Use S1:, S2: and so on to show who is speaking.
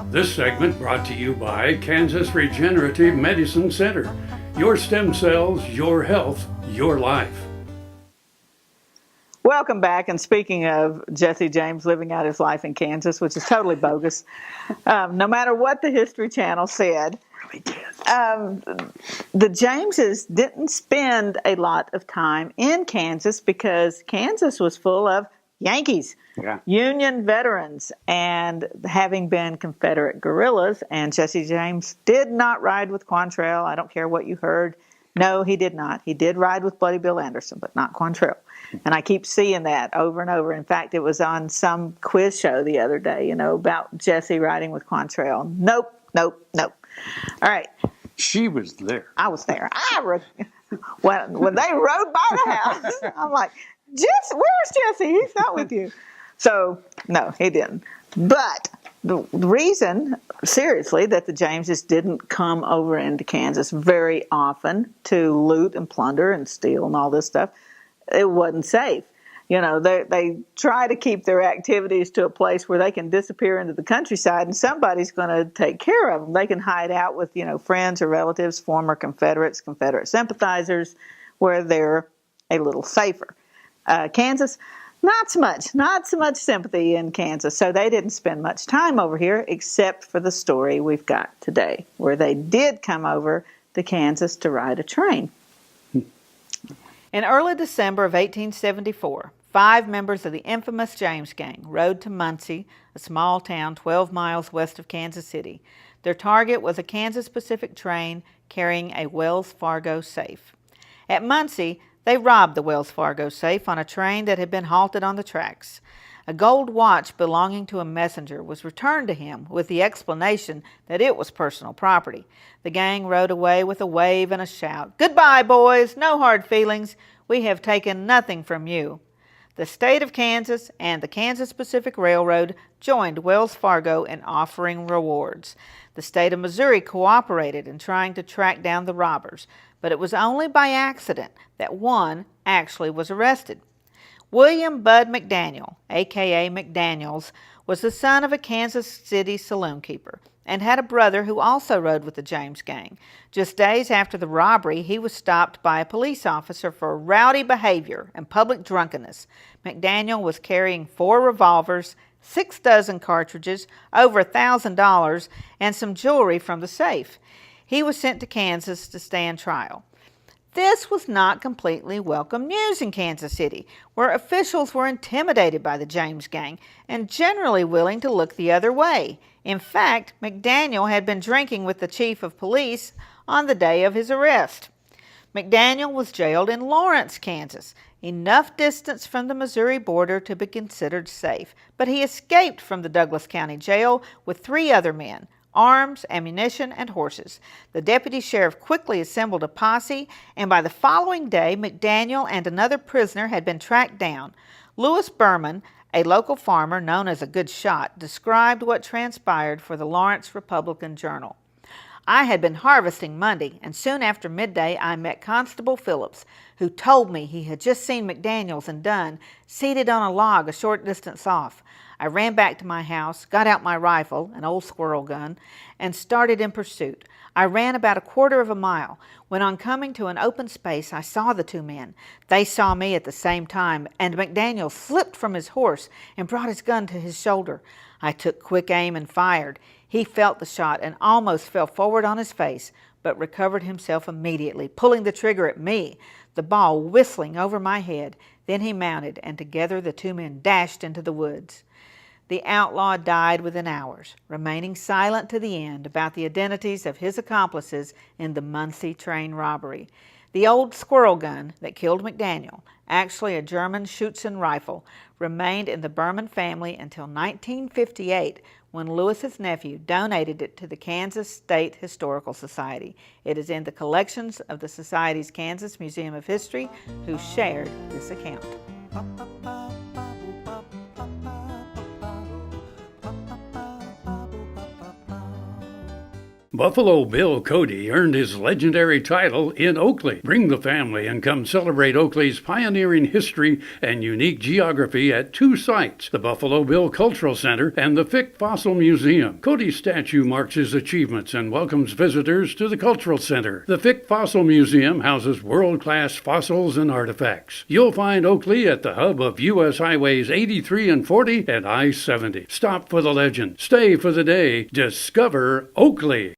S1: This segment brought to you by Kansas Regenerative Medicine Center. Your stem cells, your health, your life.
S2: Welcome back. And speaking of Jesse James living out his life in Kansas, which is totally bogus, no matter what the History Channel said, the Jameses didn't spend a lot of time in Kansas because Kansas was full of Yankees, Union veterans, and having been Confederate guerrillas. And Jesse James did not ride with Quantrell. I don't care what you heard. No, he did not. He did ride with Bloody Bill Anderson, but not Quantrell. And I keep seeing that over and over. In fact, it was on some quiz show the other day, about Jesse riding with Quantrell. Nope. All right.
S1: She was there.
S2: I was there. When they rode by the house, I'm like, where's Jesse? He's not with you. So, no, he didn't. But the reason, seriously, that the Jameses didn't come over into Kansas very often to loot and plunder and steal and all this stuff, it wasn't safe. They try to keep their activities to a place where they can disappear into the countryside and somebody's going to take care of them. They can hide out with, friends or relatives, former Confederates, Confederate sympathizers, where they're a little safer. Kansas, not so much sympathy in Kansas. So they didn't spend much time over here except for the story we've got today, where they did come over to Kansas to ride a train. In early December of 1874, 5 members of the infamous James Gang rode to Muncie, a small town 12 miles west of Kansas City. Their target was a Kansas Pacific train carrying a Wells Fargo safe. At Muncie, they robbed the Wells Fargo safe on a train that had been halted on the tracks. A gold watch belonging to a messenger was returned to him with the explanation that it was personal property. The gang rode away with a wave and a shout. "Goodbye, boys. No hard feelings. We have taken nothing from you." The state of Kansas and the Kansas Pacific Railroad joined Wells Fargo in offering rewards. The state of Missouri cooperated in trying to track down the robbers, but it was only by accident that one actually was arrested. William Bud McDaniel, a.k.a. McDaniels, was the son of a Kansas City saloon keeper and had a brother who also rode with the James Gang. Just days after the robbery, he was stopped by a police officer for rowdy behavior and public drunkenness. McDaniel was carrying 4 revolvers, 6 dozen cartridges, over $1,000, and some jewelry from the safe. He was sent to Kansas to stand trial. This was not completely welcome news in Kansas City, where officials were intimidated by the James Gang and generally willing to look the other way. In fact, McDaniel had been drinking with the chief of police on the day of his arrest. McDaniel was jailed in Lawrence, Kansas, enough distance from the Missouri border to be considered safe, but he escaped from the Douglas County Jail with 3 other men, arms, ammunition, and horses. The deputy sheriff quickly assembled a posse, and by the following day, McDaniel and another prisoner had been tracked down. Lewis Berman, a local farmer known as a good shot, described what transpired for the Lawrence Republican Journal. "I had been harvesting Monday, and soon after midday I met Constable Phillips, who told me he had just seen McDaniels and Dunn seated on a log a short distance off. I ran back to my house, got out my rifle, an old squirrel gun, and started in pursuit. I ran about a quarter of a mile. When on coming to an open space, I saw the 2 men. They saw me at the same time, and McDaniel slipped from his horse and brought his gun to his shoulder. I took quick aim and fired. He felt the shot and almost fell forward on his face, but recovered himself immediately, pulling the trigger at me, the ball whistling over my head. Then he mounted, and together the 2 men dashed into the woods." The outlaw died within hours, remaining silent to the end about the identities of his accomplices in the Muncie train robbery. The old squirrel gun that killed McDaniel, actually a German Schutzen rifle, remained in the Berman family until 1958, when Lewis's nephew donated it to the Kansas State Historical Society. It is in the collections of the Society's Kansas Museum of History, who shared this account.
S1: Buffalo Bill Cody earned his legendary title in Oakley. Bring the family and come celebrate Oakley's pioneering history and unique geography at two sites, the Buffalo Bill Cultural Center and the Fick Fossil Museum. Cody's statue marks his achievements and welcomes visitors to the Cultural Center. The Fick Fossil Museum houses world-class fossils and artifacts. You'll find Oakley at the hub of U.S. Highways 83 and 40 and I-70. Stop for the legend. Stay for the day. Discover Oakley.